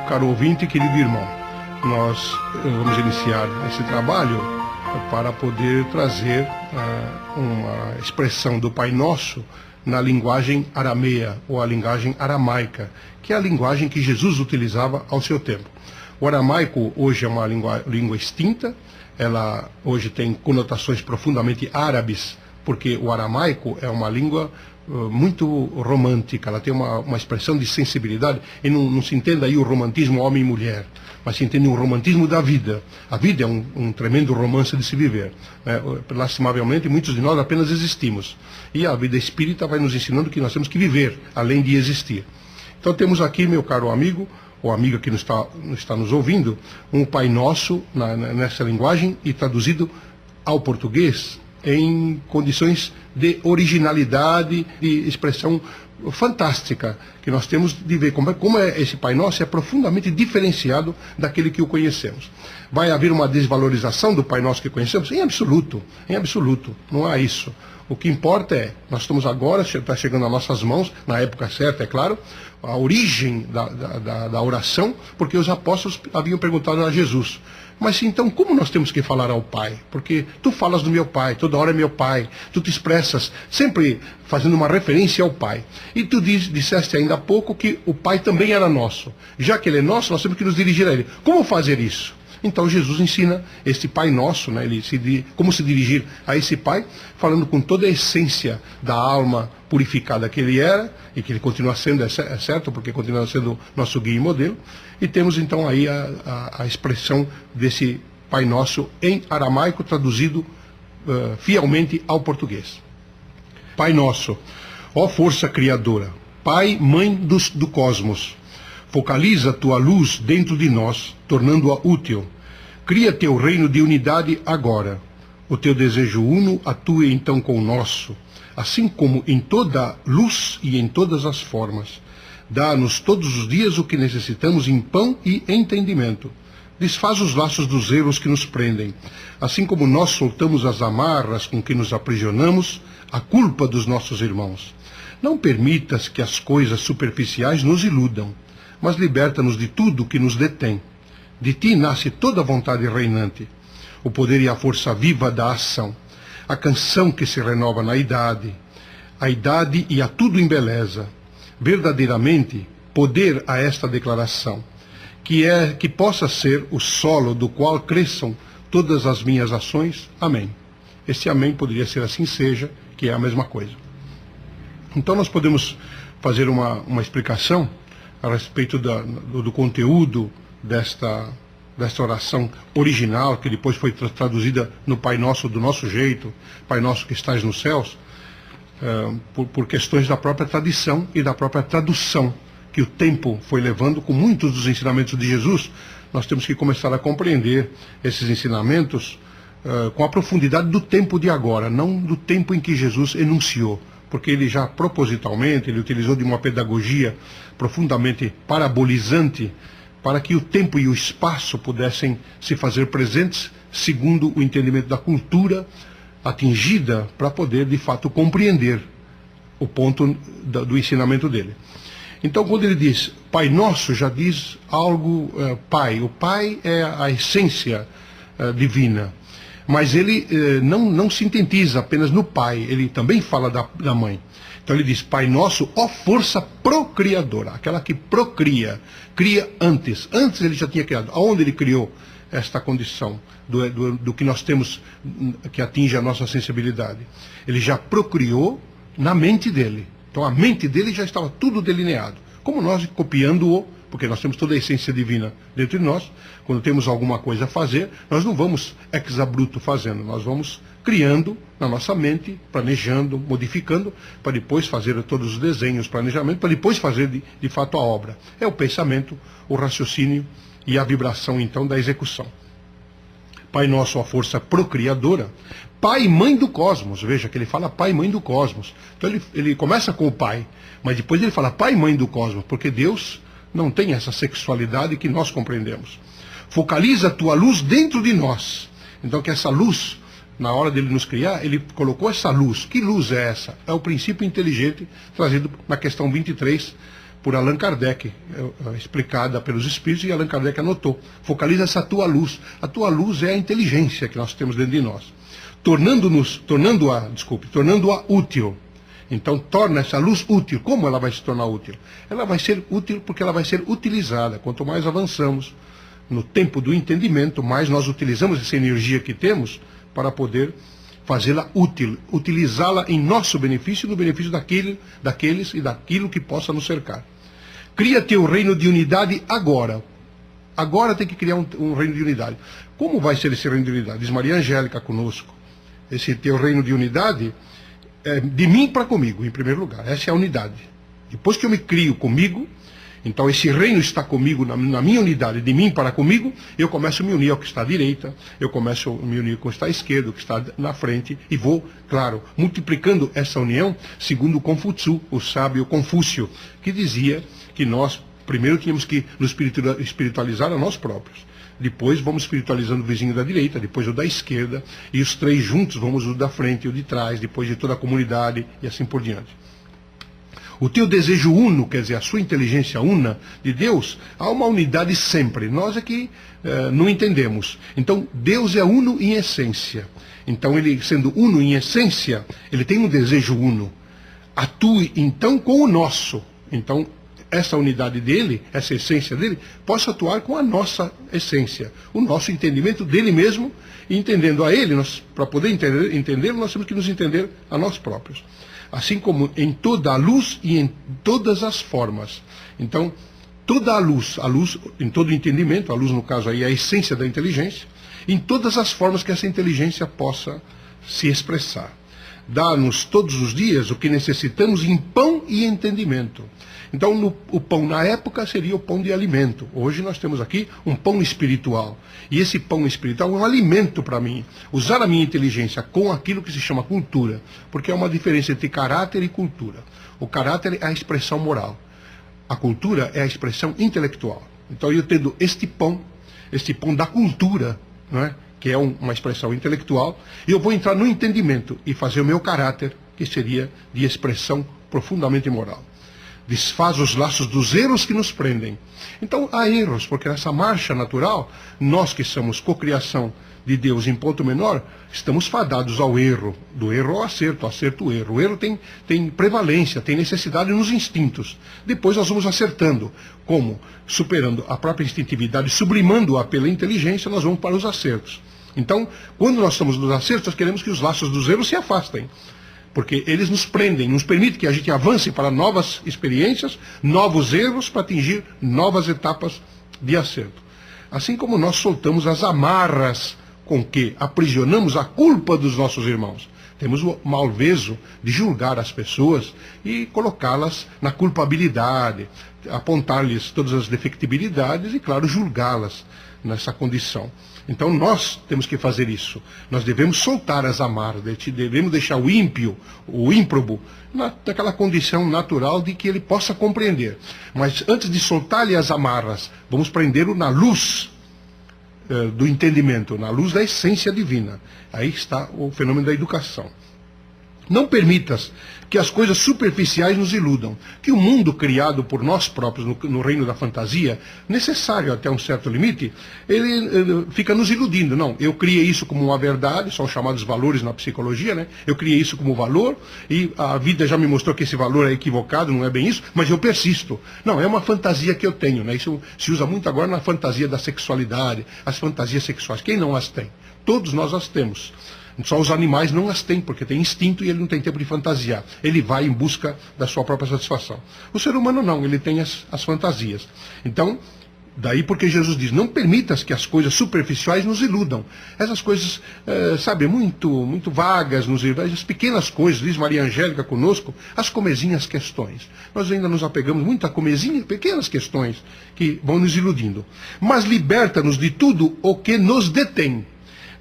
Caro ouvinte, querido irmão, nós vamos iniciar esse trabalho para poder trazer uma expressão do Pai Nosso na linguagem arameia ou a linguagem aramaica, que é a linguagem que Jesus utilizava ao seu tempo. O aramaico hoje é uma língua extinta, ela hoje tem conotações profundamente árabes, porque o aramaico é uma língua muito romântica, ela tem uma expressão de sensibilidade, e não se entende aí o romantismo homem e mulher, mas se entende um romantismo da vida. A vida é um tremendo romance de se viver. Lastimavelmente, muitos de nós apenas existimos. E a vida espírita vai nos ensinando que nós temos que viver, além de existir. Então temos aqui, meu caro amigo, ou amiga que está nos ouvindo, um Pai Nosso nessa linguagem e traduzido ao português em condições de originalidade, de expressão fantástica, que nós temos de ver como esse Pai Nosso é profundamente diferenciado daquele que o conhecemos. Vai haver uma desvalorização do Pai Nosso que conhecemos? Em absoluto, não há isso. O que importa é, nós estamos agora, está chegando às nossas mãos, na época certa, é claro, a origem da oração, porque os apóstolos haviam perguntado a Jesus: mas então como nós temos que falar ao Pai? Porque tu falas do meu Pai, toda hora é meu Pai, tu te expressas sempre fazendo uma referência ao Pai. E tu disseste ainda há pouco que o Pai também era nosso. Já que Ele é nosso, nós temos que nos dirigir a Ele. Como fazer isso? Então Jesus ensina esse Pai Nosso, né? Como se dirigir a esse Pai, falando com toda a essência da alma purificada que Ele era, e que Ele continua sendo, é certo, porque continua sendo nosso guia e modelo. E temos então aí a expressão desse Pai Nosso em aramaico, traduzido fielmente ao português. Pai Nosso, ó força criadora, Pai, Mãe do cosmos, focaliza tua luz dentro de nós, tornando-a útil. Cria teu reino de unidade agora. O teu desejo uno atue então com o nosso, assim como em toda luz e em todas as formas. Dá-nos todos os dias o que necessitamos em pão e entendimento. Desfaz os laços dos erros que nos prendem, assim como nós soltamos as amarras com que nos aprisionamos, a culpa dos nossos irmãos. Não permitas que as coisas superficiais nos iludam, mas liberta-nos de tudo que nos detém. De ti nasce toda a vontade reinante, o poder e a força viva da ação, a canção que se renova na idade, a idade e a tudo embeleza. Verdadeiramente, poder a esta declaração, que possa ser o solo do qual cresçam todas as minhas ações. Amém. Este amém poderia ser assim seja, que é a mesma coisa. Então nós podemos fazer uma explicação a respeito do conteúdo desta oração original, que depois foi traduzida no Pai Nosso do nosso jeito, Pai Nosso que estás nos céus, por questões da própria tradição e da própria tradução que o tempo foi levando. Com muitos dos ensinamentos de Jesus, nós temos que começar a compreender esses ensinamentos com a profundidade do tempo de agora, não do tempo em que Jesus enunciou, porque ele já propositalmente, ele utilizou de uma pedagogia profundamente parabolizante para que o tempo e o espaço pudessem se fazer presentes segundo o entendimento da cultura atingida, para poder de fato compreender o ponto do ensinamento dele. Então quando ele diz Pai Nosso, já diz algo, Pai. O Pai é a essência divina. Mas ele não sintetiza apenas no Pai, ele também fala da Mãe. Então ele diz, Pai Nosso, ó força procriadora, aquela que procria, cria antes. Antes ele já tinha criado. Aonde ele criou esta condição do que nós temos, que atinge a nossa sensibilidade? Ele já procriou na mente dele. Então a mente dele já estava tudo delineado. Como nós, copiando-o, porque nós temos toda a essência divina dentro de nós, quando temos alguma coisa a fazer, nós não vamos ex abrupto fazendo, nós vamos criando na nossa mente, planejando, modificando, para depois fazer todos os desenhos, planejamento, para depois fazer de fato a obra. É o pensamento, o raciocínio e a vibração então da execução. Pai Nosso, a força procriadora, Pai e Mãe do cosmos. Veja que ele fala Pai e Mãe do cosmos. Então ele começa com o Pai, mas depois ele fala Pai e Mãe do cosmos, porque Deus não tem essa sexualidade que nós compreendemos. Focaliza a tua luz dentro de nós. Então que essa luz, na hora dele nos criar, ele colocou essa luz. Que luz é essa? É o princípio inteligente trazido na questão 23 por Allan Kardec, explicada pelos Espíritos, e Allan Kardec anotou. Focaliza essa tua luz. A tua luz é a inteligência que nós temos dentro de nós. Tornando-a útil. Então, torna essa luz útil. Como ela vai se tornar útil? Ela vai ser útil porque ela vai ser utilizada. Quanto mais avançamos no tempo do entendimento, mais nós utilizamos essa energia que temos para poder fazê-la útil, utilizá-la em nosso benefício e no benefício daqueles e daquilo que possa nos cercar. Cria teu reino de unidade agora. Agora tem que criar um reino de unidade. Como vai ser esse reino de unidade? Diz Maria Angélica conosco. Esse teu reino de unidade é de mim para comigo, em primeiro lugar. Essa é a unidade. Depois que eu me crio comigo, então esse reino está comigo, na minha unidade, de mim para comigo, eu começo a me unir ao que está à direita, eu começo a me unir com o que está à esquerda, o que está na frente, e vou, claro, multiplicando essa união, segundo Confúcio, o sábio Confúcio, que dizia que nós, primeiro, tínhamos que nos espiritualizar a nós próprios. Depois vamos espiritualizando o vizinho da direita, depois o da esquerda, e os três juntos vamos o da frente e o de trás, depois de toda a comunidade, e assim por diante. O teu desejo uno, quer dizer, a sua inteligência una de Deus, há uma unidade sempre. Nós é que não entendemos. Então, Deus é uno em essência. Então, ele sendo uno em essência, ele tem um desejo uno. Atue, então, com o nosso. Então, essa unidade dele, essa essência dele, possa atuar com a nossa essência. O nosso entendimento dele mesmo, e entendendo a ele, para poder entendê-lo, nós temos que nos entender a nós próprios. Assim como em toda a luz e em todas as formas. Então, toda a luz em todo o entendimento, a luz no caso aí é a essência da inteligência, em todas as formas que essa inteligência possa se expressar. Dá-nos todos os dias o que necessitamos em pão e entendimento. Então, o pão na época seria o pão de alimento. Hoje nós temos aqui um pão espiritual. E esse pão espiritual é um alimento para mim. Usar a minha inteligência com aquilo que se chama cultura. Porque é uma diferença entre caráter e cultura. O caráter é a expressão moral. A cultura é a expressão intelectual. Então, eu tendo este pão da cultura, não é? Que é uma expressão intelectual, eu vou entrar no entendimento e fazer o meu caráter, que seria de expressão profundamente moral. Desfaz os laços dos erros que nos prendem. Então há erros, porque nessa marcha natural, nós que somos cocriação de Deus em ponto menor, estamos fadados ao erro, do erro ao acerto o erro. O erro tem prevalência, tem necessidade nos instintos. Depois nós vamos acertando. Como? Superando a própria instintividade, sublimando-a pela inteligência, nós vamos para os acertos. Então, quando nós estamos nos acertos, nós queremos que os laços dos erros se afastem. Porque eles nos prendem, nos permitem que a gente avance para novas experiências, novos erros, para atingir novas etapas de acerto. Assim como nós soltamos as amarras com que aprisionamos a culpa dos nossos irmãos. Temos o malveso de julgar as pessoas e colocá-las na culpabilidade, apontar-lhes todas as defectibilidades e, claro, julgá-las nessa condição. Então nós temos que fazer isso. Nós devemos soltar as amarras, devemos deixar o ímpio, o ímprobo, naquela condição natural de que ele possa compreender. Mas antes de soltar-lhe as amarras, vamos prendê-lo na luz do entendimento, na luz da essência divina. Aí está o fenômeno da educação. Não permitas que as coisas superficiais nos iludam, que o mundo criado por nós próprios no reino da fantasia, necessário até um certo limite, ele fica nos iludindo. Não, eu criei isso como uma verdade, são chamados valores na psicologia, né? Eu criei isso como valor e a vida já me mostrou que esse valor é equivocado, não é bem isso, mas eu persisto. Não, é uma fantasia que eu tenho, né? Isso se usa muito agora na fantasia da sexualidade, as fantasias sexuais. Quem não as tem? Todos nós as temos. Só os animais não as têm, porque tem instinto e ele não tem tempo de fantasiar. Ele vai em busca da sua própria satisfação. O ser humano não, ele tem as fantasias. Então, daí porque Jesus diz, não permitas que as coisas superficiais nos iludam. Essas coisas, muito vagas, as pequenas coisas, diz Maria Angélica conosco, as comezinhas questões. Nós ainda nos apegamos muito a comezinhas, pequenas questões que vão nos iludindo. Mas liberta-nos de tudo o que nos detém.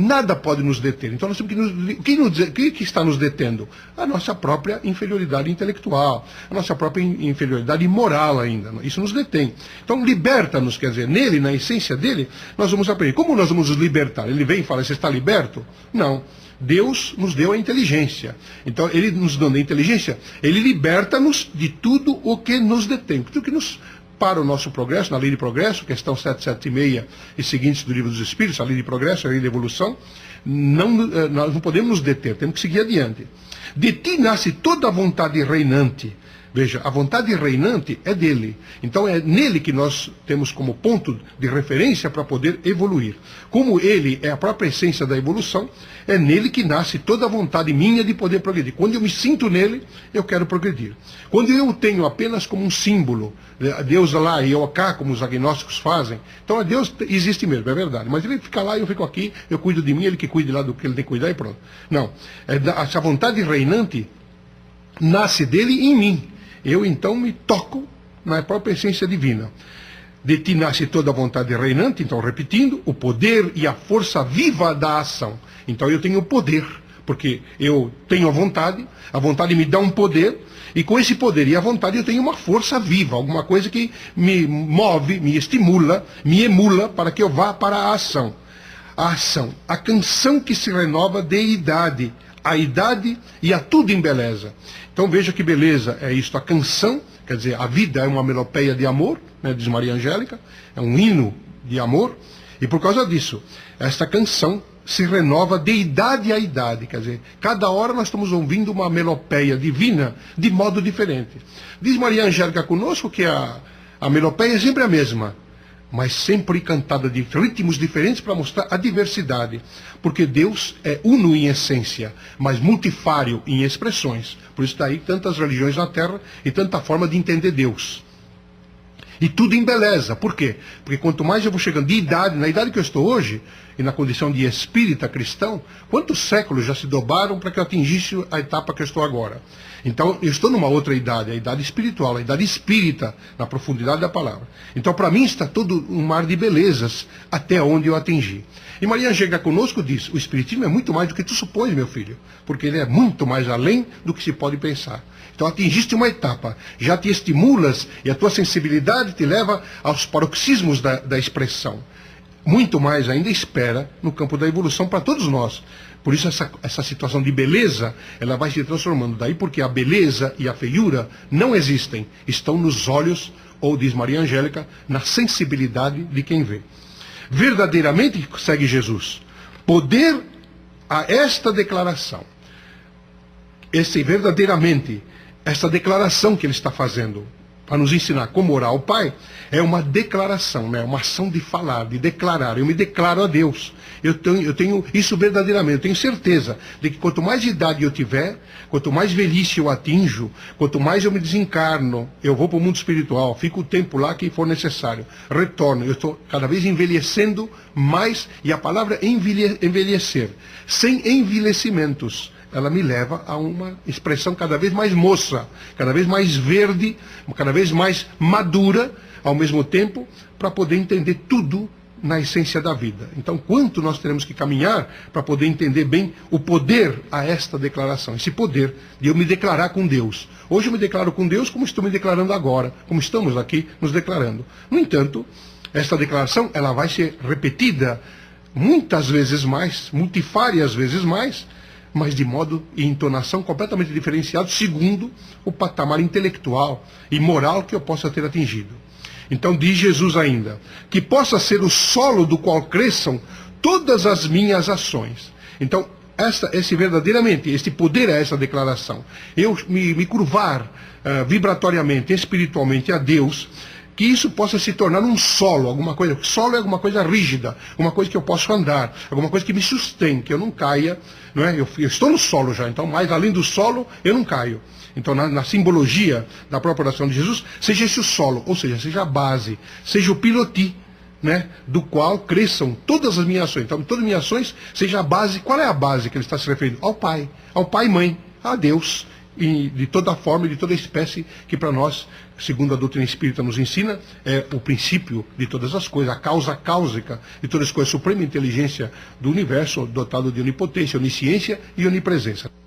Nada pode nos deter. Então nós temos o que está nos detendo? A nossa própria inferioridade intelectual, a nossa própria inferioridade moral ainda. Isso nos detém. Então liberta-nos, quer dizer, nele, na essência dele, nós vamos aprender. Como nós vamos nos libertar? Ele vem e fala, você está liberto? Não. Deus nos deu a inteligência. Então, ele nos dando a inteligência, ele liberta-nos de tudo o que nos detém. Tudo que nos para o nosso progresso, na lei de progresso, questão 776 e seguintes do Livro dos Espíritos, a lei de progresso, a lei de evolução, nós não podemos nos deter, temos que seguir adiante. De ti nasce toda a vontade reinante. Veja, a vontade reinante é dele. Então é nele que nós temos como ponto de referência para poder evoluir. Como ele é a própria essência da evolução, é nele que nasce toda a vontade minha de poder progredir. Quando eu me sinto nele, eu quero progredir. Quando eu o tenho apenas como um símbolo, Deus lá e eu cá, como os agnósticos fazem, então Deus existe mesmo, é verdade. Mas ele fica lá e eu fico aqui, eu cuido de mim, ele que cuide lá do que ele tem que cuidar e pronto. Não, essa vontade reinante nasce dele em mim. Eu então me toco na própria essência divina. De ti nasce toda a vontade reinante, então repetindo, o poder e a força viva da ação. Então eu tenho o poder, porque eu tenho a vontade me dá um poder, e com esse poder e a vontade eu tenho uma força viva, alguma coisa que me move, me estimula, me emula para que eu vá para a ação. A ação, a canção que se renova de idade, a idade e a tudo embeleza. Então veja que beleza é isto, a canção, quer dizer, a vida é uma melopeia de amor, né, diz Maria Angélica, é um hino de amor, e por causa disso, esta canção se renova de idade a idade, quer dizer, cada hora nós estamos ouvindo uma melopeia divina de modo diferente. Diz Maria Angélica conosco que a melopeia é sempre a mesma, mas sempre cantada de ritmos diferentes para mostrar a diversidade. Porque Deus é uno em essência, mas multifário em expressões. Por isso daí tantas religiões na Terra e tanta forma de entender Deus. E tudo em beleza. Por quê? Porque quanto mais eu vou chegando de idade, na idade que eu estou hoje, e na condição de espírita cristão, quantos séculos já se dobraram para que eu atingisse a etapa que eu estou agora? Então, eu estou numa outra idade, a idade espiritual, a idade espírita, na profundidade da palavra. Então, para mim, está todo um mar de belezas até onde eu atingi. E Maria Angélica conosco diz, o Espiritismo é muito mais do que tu supões, meu filho, porque ele é muito mais além do que se pode pensar. Então, atingiste uma etapa, já te estimulas e a tua sensibilidade te leva aos paroxismos da expressão. Muito mais ainda espera no campo da evolução para todos nós. Por isso essa situação de beleza, ela vai se transformando. Daí porque a beleza e a feiura não existem. Estão nos olhos, ou diz Maria Angélica, na sensibilidade de quem vê. Verdadeiramente, segue Jesus, poder a esta declaração. Verdadeiramente, esta declaração que ele está fazendo, para nos ensinar como orar ao Pai, é uma declaração, né? Uma ação de falar, de declarar. Eu me declaro a Deus. Eu tenho isso verdadeiramente, eu tenho certeza de que quanto mais idade eu tiver, quanto mais velhice eu atinjo, quanto mais eu me desencarno, eu vou para o mundo espiritual, fico o tempo lá que for necessário, retorno, eu estou cada vez envelhecendo mais, e a palavra envelhecer, sem envelhecimentos, ela me leva a uma expressão cada vez mais moça, cada vez mais verde, cada vez mais madura, ao mesmo tempo, para poder entender tudo na essência da vida. Então, quanto nós teremos que caminhar para poder entender bem o poder a esta declaração, esse poder de eu me declarar com Deus. Hoje eu me declaro com Deus como estou me declarando agora, como estamos aqui nos declarando. No entanto, esta declaração ela vai ser repetida muitas vezes mais, multifárias vezes mais, mas de modo e entonação completamente diferenciado, segundo o patamar intelectual e moral que eu possa ter atingido. Então diz Jesus ainda, que possa ser o solo do qual cresçam todas as minhas ações. Então, verdadeiramente, este poder é essa declaração. Eu me curvar vibratoriamente, espiritualmente a Deus, que isso possa se tornar um solo, alguma coisa. Solo é alguma coisa rígida, alguma coisa que eu posso andar, alguma coisa que me sustente, que eu não caia. Não é? Eu estou no solo já, então, mais além do solo, eu não caio. Então, na simbologia da própria oração de Jesus, seja esse o solo, ou seja, seja a base, seja o piloti, né, do qual cresçam todas as minhas ações. Então, todas as minhas ações, seja a base. Qual é a base que ele está se referindo? Ao Pai e Mãe, a Deus. de toda forma e de toda espécie, que para nós, segundo a doutrina espírita nos ensina, é o princípio de todas as coisas, a causa cáusica de todas as coisas, a suprema inteligência do universo, dotado de onipotência, onisciência e onipresença.